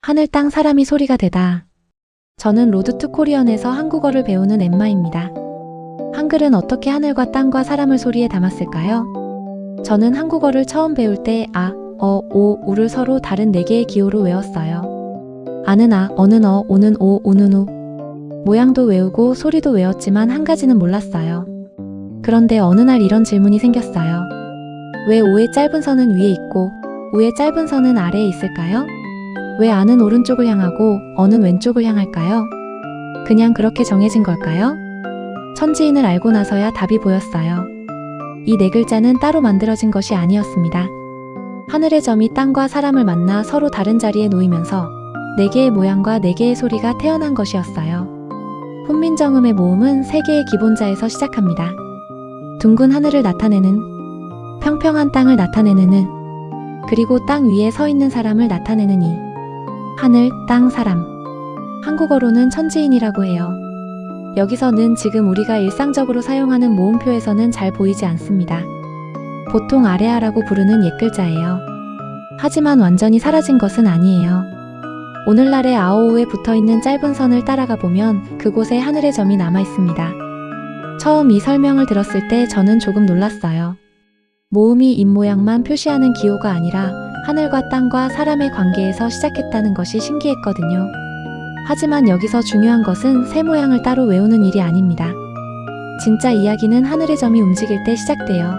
하늘, 땅, 사람이 소리가 되다. 저는 로드 투 코리언에서 한국어를 배우는 엠마입니다. 한글은 어떻게 하늘과 땅과 사람을 소리에 담았을까요? 저는 한국어를 처음 배울 때 아, 어, 오, 우를 서로 다른 4개의 기호로 외웠어요. 아는 아, 어는 어, 오는 오, 우는 우. 모양도 외우고 소리도 외웠지만 한 가지는 몰랐어요. 그런데 어느 날 이런 질문이 생겼어요. 왜 오의 짧은 선은 위에 있고 우의 짧은 선은 아래에 있을까요? 왜 아는 오른쪽을 향하고 어는 왼쪽을 향할까요? 그냥 그렇게 정해진 걸까요? 천지인을 알고 나서야 답이 보였어요. 이 4글자는 따로 만들어진 것이 아니었습니다. 하늘의 점이 땅과 사람을 만나 서로 다른 자리에 놓이면서 4개의 모양과 4개의 소리가 태어난 것이었어요. 훈민정음의 모음은 3개의 기본자에서 시작합니다. 둥근 하늘을 나타내는, 평평한 땅을 나타내는 은, 그리고 땅 위에 서 있는 사람을 나타내는 이. 하늘, 땅, 사람. 한국어로는 천지인이라고 해요. 여기서는 지금 우리가 일상적으로 사용하는 모음표에서는 잘 보이지 않습니다. 보통 아래아라고 부르는 옛글자예요. 하지만 완전히 사라진 것은 아니에요. 오늘날의 아오오에 붙어있는 짧은 선을 따라가 보면 그곳에 하늘의 점이 남아있습니다. 처음 이 설명을 들었을 때 저는 조금 놀랐어요. 모음이 입모양만 표시하는 기호가 아니라 하늘과 땅과 사람의 관계에서 시작했다는 것이 신기했거든요. 하지만 여기서 중요한 것은 새 모양을 따로 외우는 일이 아닙니다. 진짜 이야기는 하늘의 점이 움직일 때 시작돼요.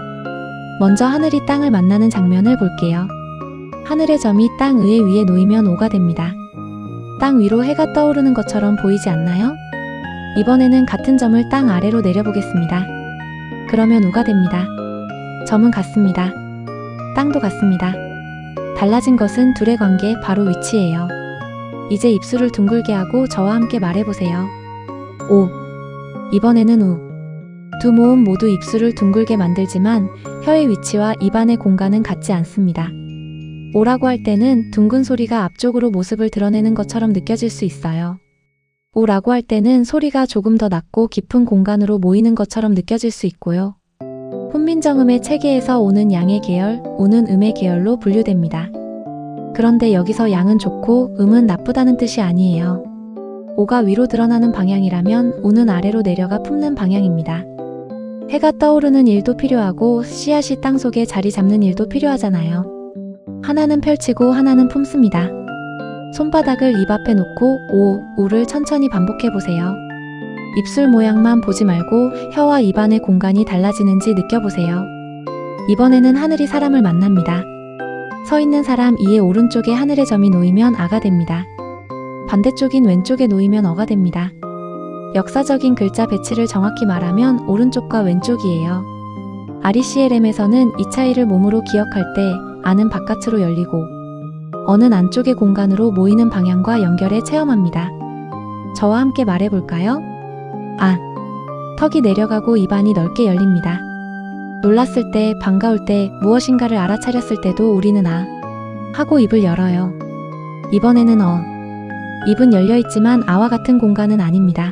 먼저 하늘이 땅을 만나는 장면을 볼게요. 하늘의 점이 땅 위에 놓이면 오가 됩니다. 땅 위로 해가 떠오르는 것처럼 보이지 않나요? 이번에는 같은 점을 땅 아래로 내려보겠습니다. 그러면 우가 됩니다. 점은 같습니다. 땅도 같습니다. 달라진 것은 둘의 관계, 바로 위치예요. 이제 입술을 둥글게 하고 저와 함께 말해보세요. 오. 이번에는 우. 두 모음 모두 입술을 둥글게 만들지만 혀의 위치와 입안의 공간은 같지 않습니다. 오라고 할 때는 둥근 소리가 앞쪽으로 모습을 드러내는 것처럼 느껴질 수 있어요. 오라고 할 때는 소리가 조금 더 낮고 깊은 공간으로 모이는 것처럼 느껴질 수 있고요. 훈민정음의 체계에서 오는 양의 계열, 우는 음의 계열로 분류됩니다. 그런데 여기서 양은 좋고 음은 나쁘다는 뜻이 아니에요. 오가 위로 드러나는 방향이라면 우는 아래로 내려가 품는 방향입니다. 해가 떠오르는 일도 필요하고 씨앗이 땅속에 자리 잡는 일도 필요하잖아요. 하나는 펼치고 하나는 품습니다. 손바닥을 입 앞에 놓고 오, 우를 천천히 반복해보세요. 입술 모양만 보지 말고 혀와 입안의 공간이 달라지는지 느껴보세요. 이번에는 하늘이 사람을 만납니다. 서 있는 사람 이의 오른쪽에 하늘의 점이 놓이면 아가 됩니다. 반대쪽인 왼쪽에 놓이면 어가 됩니다. 역사적인 글자 배치를 정확히 말하면 오른쪽과 왼쪽이에요. RECLM에서는 이 차이를 몸으로 기억할 때 아는 바깥으로 열리고 어는 안쪽의 공간으로 모이는 방향과 연결해 체험합니다. 저와 함께 말해볼까요? 아. 턱이 내려가고 입안이 넓게 열립니다. 놀랐을 때, 반가울 때, 무엇인가를 알아차렸을 때도 우리는 아. 하고 입을 열어요. 이번에는 어. 입은 열려있지만 아와 같은 공간은 아닙니다.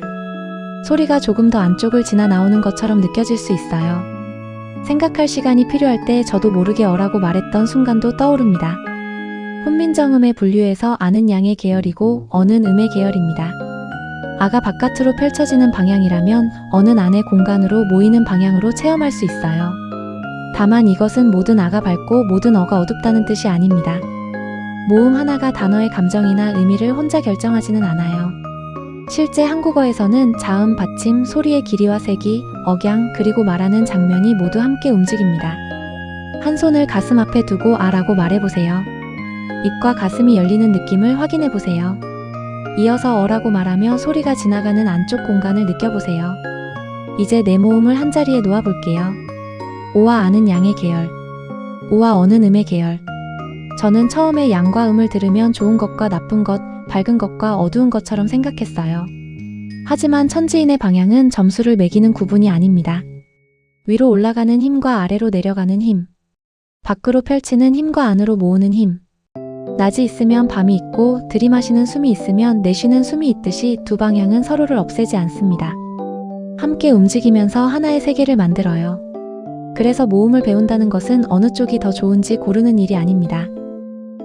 소리가 조금 더 안쪽을 지나 나오는 것처럼 느껴질 수 있어요. 생각할 시간이 필요할 때 저도 모르게 어라고 말했던 순간도 떠오릅니다. 훈민정음의 분류에서 아는 양의 계열이고 어는 음의 계열입니다. 아가 바깥으로 펼쳐지는 방향이라면 어는 안의 공간으로 모이는 방향으로 체험할 수 있어요. 다만 이것은 모든 아가 밝고 모든 어가 어둡다는 뜻이 아닙니다. 모음 하나가 단어의 감정이나 의미를 혼자 결정하지는 않아요. 실제 한국어에서는 자음, 받침, 소리의 길이와 색이, 억양, 그리고 말하는 장면이 모두 함께 움직입니다. 한 손을 가슴 앞에 두고 아라고 말해보세요. 입과 가슴이 열리는 느낌을 확인해보세요. 이어서 어라고 말하며 소리가 지나가는 안쪽 공간을 느껴보세요. 이제 내 모음을 한자리에 놓아볼게요. 오와 아는 양의 계열, 오와 어는 음의 계열. 저는 처음에 양과 음을 들으면 좋은 것과 나쁜 것, 밝은 것과 어두운 것처럼 생각했어요. 하지만 천지인의 방향은 점수를 매기는 구분이 아닙니다. 위로 올라가는 힘과 아래로 내려가는 힘, 밖으로 펼치는 힘과 안으로 모으는 힘. 낮이 있으면 밤이 있고 들이마시는 숨이 있으면 내쉬는 숨이 있듯이 두 방향은 서로를 없애지 않습니다. 함께 움직이면서 하나의 세계를 만들어요. 그래서 모음을 배운다는 것은 어느 쪽이 더 좋은지 고르는 일이 아닙니다.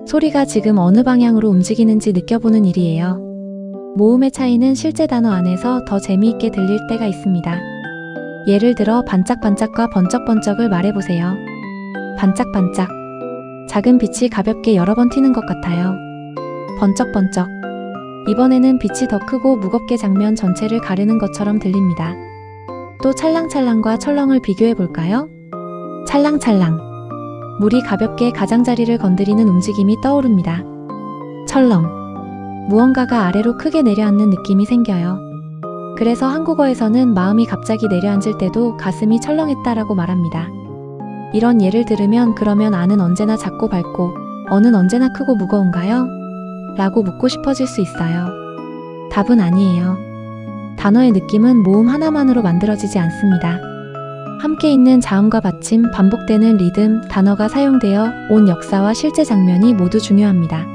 소리가 지금 어느 방향으로 움직이는지 느껴보는 일이에요. 모음의 차이는 실제 단어 안에서 더 재미있게 들릴 때가 있습니다. 예를 들어 반짝반짝과 번쩍번쩍을 말해보세요. 반짝반짝. 작은 빛이 가볍게 여러 번 튀는 것 같아요. 번쩍번쩍. 이번에는 빛이 더 크고 무겁게 장면 전체를 가르는 것처럼 들립니다. 또 찰랑찰랑과 철렁을 비교해 볼까요? 찰랑찰랑. 물이 가볍게 가장자리를 건드리는 움직임이 떠오릅니다. 철렁. 무언가가 아래로 크게 내려앉는 느낌이 생겨요. 그래서 한국어에서는 마음이 갑자기 내려앉을 때도 가슴이 철렁했다라고 말합니다. 이런 예를 들으면 그러면 아는 언제나 작고 밝고 어는 언제나 크고 무거운가요? 라고 묻고 싶어질 수 있어요. 답은 아니에요. 단어의 느낌은 모음 하나만으로 만들어지지 않습니다. 함께 있는 자음과 받침, 반복되는 리듬, 단어가 사용되어 온 역사와 실제 장면이 모두 중요합니다.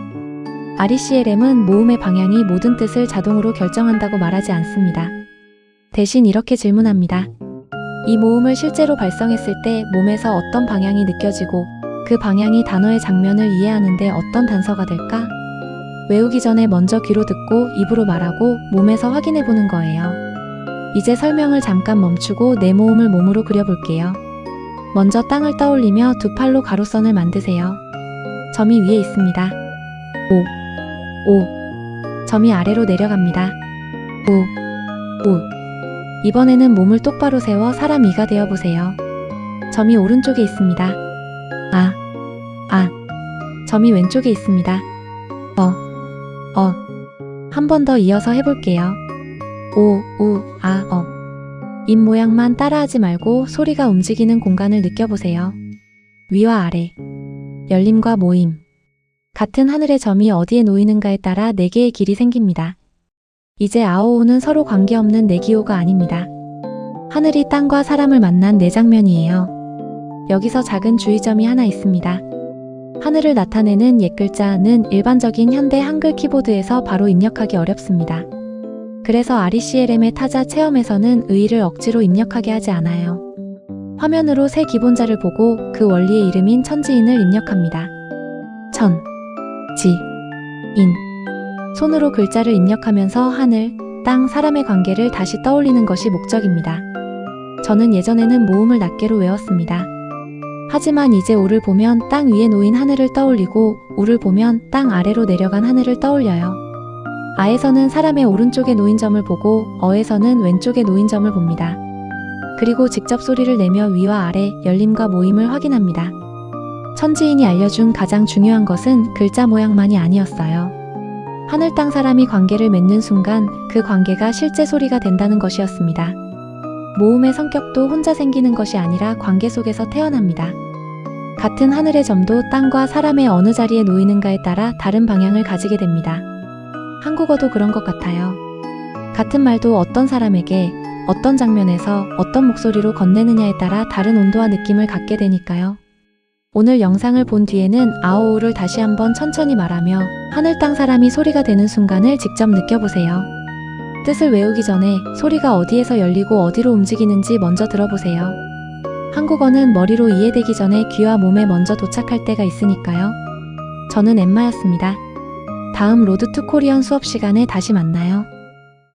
RECLM은 모음의 방향이 모든 뜻을 자동으로 결정한다고 말하지 않습니다. 대신 이렇게 질문합니다. 이 모음을 실제로 발성했을 때 몸에서 어떤 방향이 느껴지고 그 방향이 단어의 장면을 이해하는데 어떤 단서가 될까? 외우기 전에 먼저 귀로 듣고 입으로 말하고 몸에서 확인해보는 거예요. 이제 설명을 잠깐 멈추고 내 모음을 몸으로 그려볼게요. 먼저 땅을 떠올리며 두 팔로 가로선을 만드세요. 점이 위에 있습니다. 오. 점이 아래로 내려갑니다. 우. 이번에는 몸을 똑바로 세워 사람 이가 되어보세요. 점이 오른쪽에 있습니다. 아. 점이 왼쪽에 있습니다. 한 번 더 이어서 해볼게요. 오. 입 모양만 따라하지 말고 소리가 움직이는 공간을 느껴보세요. 위와 아래, 열림과 모임. 같은 하늘의 점이 어디에 놓이는가에 따라 4개의 길이 생깁니다. 이제 아오오는 서로 관계없는 내기호가 아닙니다. 하늘이 땅과 사람을 만난 내장면이에요. 여기서 작은 주의점이 하나 있습니다. 하늘을 나타내는 옛글자는 일반적인 현대 한글 키보드에서 바로 입력하기 어렵습니다. 그래서 RECLM의 타자 체험에서는 의의를 억지로 입력하게 하지 않아요. 화면으로 새 기본자를 보고 그 원리의 이름인 천지인을 입력합니다. 천, 지, 인. 손으로 글자를 입력하면서 하늘, 땅, 사람의 관계를 다시 떠올리는 것이 목적입니다. 저는 예전에는 모음을 낱개로 외웠습니다. 하지만 이제 오를 보면 땅 위에 놓인 하늘을 떠올리고 우를 보면 땅 아래로 내려간 하늘을 떠올려요. 아에서는 사람의 오른쪽에 놓인 점을 보고 어에서는 왼쪽에 놓인 점을 봅니다. 그리고 직접 소리를 내며 위와 아래, 열림과 모임을 확인합니다. 천지인이 알려준 가장 중요한 것은 글자 모양만이 아니었어요. 하늘 땅 사람이 관계를 맺는 순간 그 관계가 실제 소리가 된다는 것이었습니다. 모음의 성격도 혼자 생기는 것이 아니라 관계 속에서 태어납니다. 같은 하늘의 점도 땅과 사람의 어느 자리에 놓이는가에 따라 다른 방향을 가지게 됩니다. 한국어도 그런 것 같아요. 같은 말도 어떤 사람에게, 어떤 장면에서, 어떤 목소리로 건네느냐에 따라 다른 온도와 느낌을 갖게 되니까요. 오늘 영상을 본 뒤에는 아오오를 다시 한번 천천히 말하며 하늘 땅 사람이 소리가 되는 순간을 직접 느껴보세요. 뜻을 외우기 전에 소리가 어디에서 열리고 어디로 움직이는지 먼저 들어보세요. 한국어는 머리로 이해되기 전에 귀와 몸에 먼저 도착할 때가 있으니까요. 저는 엠마였습니다. 다음 로드 투 코리언 수업 시간에 다시 만나요.